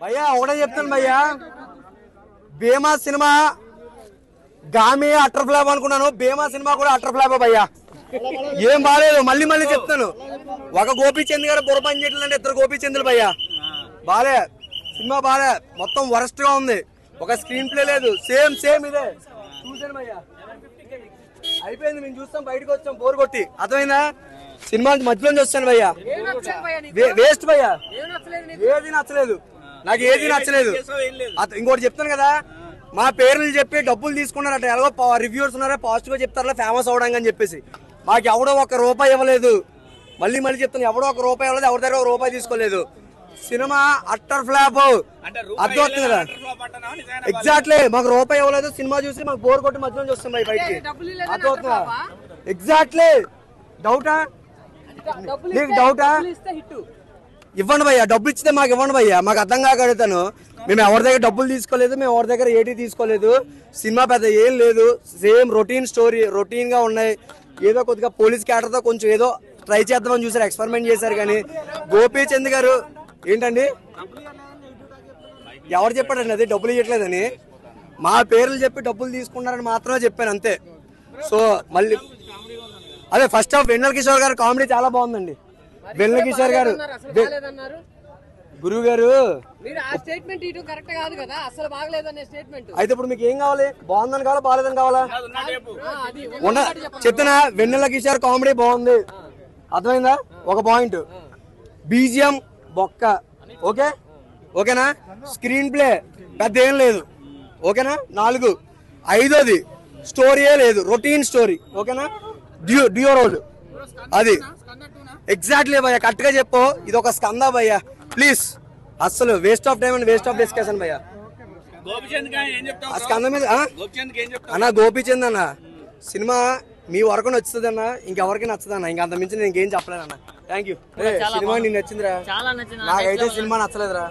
భయ్యా ఒకటే చెప్తాను భయ్యా, భీమా సినిమా గామి అటర్ ఫ్లాప్ అనుకున్నాను, భీమా సినిమా కూడా అటర్ ఫ్లాప్ భయ్యా. ఏం బాగాలేదు, మళ్ళీ మళ్ళీ చెప్తాను. ఒక గోపీచంద్ గారు బుర్ర పని చేయట్లంటే ఇద్దరు గోపీచంద్రులు భయ్యా. బాలే సినిమా, బాలే, మొత్తం వరస్ట్ గా ఉంది. ఒక స్క్రీన్ ప్లే లేదు, సేమ్ సేమ్ ఇదే చూసాను భయ్యా. అయిపోయింది, మేము చూస్తాం, బయటకు వచ్చాం బోర్ కొట్టి. అర్థమైందా? సినిమా మధ్యలో వస్తాను భయ్యా, వేస్ట్ భయ్యా, ఏది నచ్చలేదు నాకు, ఏది నచ్చలేదు. ఇంకోటి చెప్తాను కదా, మా పేర్లు చెప్పి డబ్బులు తీసుకున్నారట, ఎలాగో రివ్యూర్స్ ఉన్నారా పాజిటివ్ గా చెప్తారా ఫేమస్ అవడానికి అని చెప్పేసి. మాకు ఎవడో ఒక రూపాయి ఇవ్వలేదు. మళ్ళీ మళ్ళీ చెప్తాను, ఎవడో ఒక రూపాయి ఇవ్వలేదు, ఎవరి దగ్గర ఒక రూపాయి తీసుకోలేదు. సినిమా అట్టర్ ఫ్లాప్, అర్థమవుతుంది కదా? ఎగ్జాక్ట్లీ, మాకు రూపాయి ఇవ్వలేదు, సినిమా చూసి మాకు బోర్ కొట్టి మధ్యలో చూస్తాం బయటికి, అర్థమవుతుందా? ఎగ్జాక్ట్లీ. డౌటా నీకు? డౌటా? ఇవ్వండి భయ్యా, డబ్బులు ఇచ్చితే మాకు ఇవ్వండి భయ్యా, మాకు అర్థం కాక అడుగుతాను. మేము ఎవరి దగ్గర డబ్బులు తీసుకోలేదు, మేము ఎవరి దగ్గర ఏటీ తీసుకోలేదు. సినిమా పెద్ద ఏం లేదు, సేమ్ రొటీన్ స్టోరీ, రొటీన్ గా ఉన్నాయి. ఏదో కొద్దిగా పోలీస్ క్యారెక్టర్ తో కొంచెం ఏదో ట్రై చేద్దామని చూసారు, ఎక్స్పెరిమెంట్ చేశారు. కానీ గోపీచంద్ గారు ఏంటండి, ఎవరు చెప్పాడండి అది డబ్బులు ఇవ్వట్లేదని? మా పేర్లు చెప్పి డబ్బులు తీసుకున్నారని మాత్రమే చెప్పాను అంతే. సో మళ్ళీ అదే ఫస్ట్ హాఫ్ వెన్నెల కిషోర్ గారు కామెడీ చాలా బాగుందండి. వెన్నెల కిషోర్ గారు, గురువు గారు అయితే ఇప్పుడు మీకు ఏం కావాలి? బాగుందని కావాలా, బాగాలేదని కావాలా? చెప్తున్నా, వెన్నెల కిషోర్ కామెడీ బాగుంది, అర్థమైందా? ఒక పాయింట్. బీజిఎం బొక్క, ఓకే ఓకేనా? స్క్రీన్ ప్లే పెద్ద ఏం లేదు, ఓకేనా? 4. 5ది స్టోరీయే లేదు, రొటీన్ స్టోరీ, ఓకేనా? డ్యూ రోడ్ అది ఎగ్జాక్ట్లీ భయ్యా, కరెక్ట్ గా చెప్పు. ఇది ఒక స్కంద భయ్యా, ప్లీజ్. అసలు waste of time and waste of discussion భయ్యా. స్కంద మీద అన్న, గోపీచంద్ అన్న సినిమా మీ వరకు నచ్చుతుంది అన్న, ఇంకెవరికి నచ్చదు అన్న, ఇంక అంత మించి నేను ఇంకేం చెప్పలేదు అన్న. Thank you. సినిమా నీకు నచ్చిందిరా? నాకైతే సినిమా నచ్చలేదురా,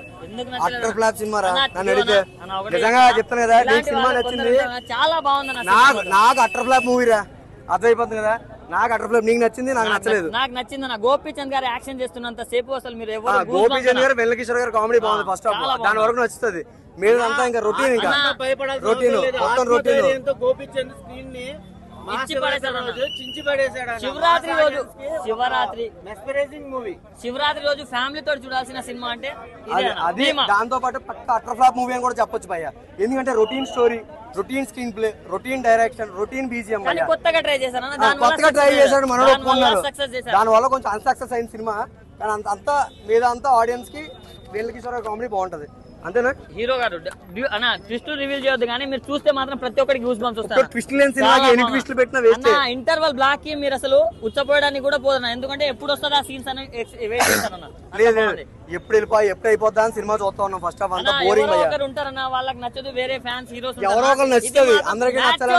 అట్టర్ ఫ్లాప్ సినిమా రా. నన్ను అడిగితే నిజంగా చెప్తాను కదా, నీకు సినిమా నచ్చింది, నాకు అట్టర్ ఫ్లాప్ మూవీ రా, అర్థమైపోతుంది కదా. నాకు అట్టర్ ఫ్లాప్, నీకు నచ్చింది, నాకు నచ్చలేదు. నాకు నచ్చింది అన్న, గోపీచంద్ గారు యాక్షన్ చేస్తున్నంత సేపు అసలు మీరు గోపీచంద్ గారు, వెన్నెల కిషోర్ గారు కామెడీ బాగుంది ఫస్ట్ హాఫ్, దాని వరకు నచ్చుతుంది. మీరంతా ఇంకా రొటీన్, ఇంకా రొటీన్ మొత్తం రొటీన్. గోపీచంద్ స్క్రీన్ ని శివరాత్రి రోజు ఫ్యామిలీ తోటి చూడాల్సిన సినిమా అంటే అది. దాంతో పాటు పక్క అట్టర్ ఫ్లాప్ మూవీ అని కూడా చెప్పొచ్చు భయ్యా, ఎందుకంటే routine story, routine screen play, routine direction, routine BGM. కొత్తగా ట్రై చేశాడు, మనోడు ఒప్పుకున్నారు. దాని వల్ల కొంచెం అన్సక్సెస్ అయిన సినిమా, కానీ అంతా మీద అంతా ఆడియన్స్ కి వెన్నెల కిషోర్ కామెడీ బాగుంటది, అంతేనా? హీరో గారు ట్విస్ట్ రివీల్ చేయొద్దు, కానీ మీరు చూస్తే మాత్రం ప్రతి ఒక్కరికి గూస్ బంప్స్ వస్తాయి. ఇంటర్వల్ బ్లాక్ కి మీరు అసలు ఉచ్చపోయడానికి కూడా పోదన్నా, ఎందుకంటే ఎప్పుడు వస్తుంది ఆ సీన్స్ అని వెయిట్ చేస్తారన్న. ఎప్పుడు ఎప్పుడు అయిపోద్దా అని సినిమా చూస్తా ఉన్నాం. ఫస్ట్ హాఫ్ అంతా బోరింగ్. ఒకరు ఉంటారన్న, వాళ్ళకి నచ్చదు, వేరే ఫ్యాన్స్ హీరోస్ ఎవరో ఒకరు నచ్చుతుంది, అందరికీ నచ్చాలి.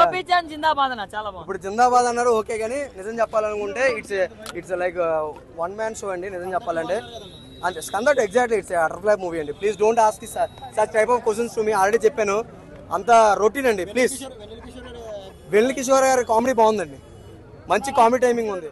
గోపీచంద్ జిందాబాద్ అన్న, చాలా బాగుంది. ఇప్పుడు జిందాబాద్ అన్నారు ఓకే, కానీ నిజం చెప్పాలనుకుంటే it's like one man show అండి. నిజం చెప్పాలంటే అంతే. Skanda exactly it's utter flop movie అండి. Please don't ask such type of questions to me. Already చెప్పాను, అంత రొటీన్ అండి. ప్లీజ్. వెన్నెల కిషోర్ గారి కామెడీ బాగుందండి, మంచి కామెడీ టైమింగ్ ఉంది.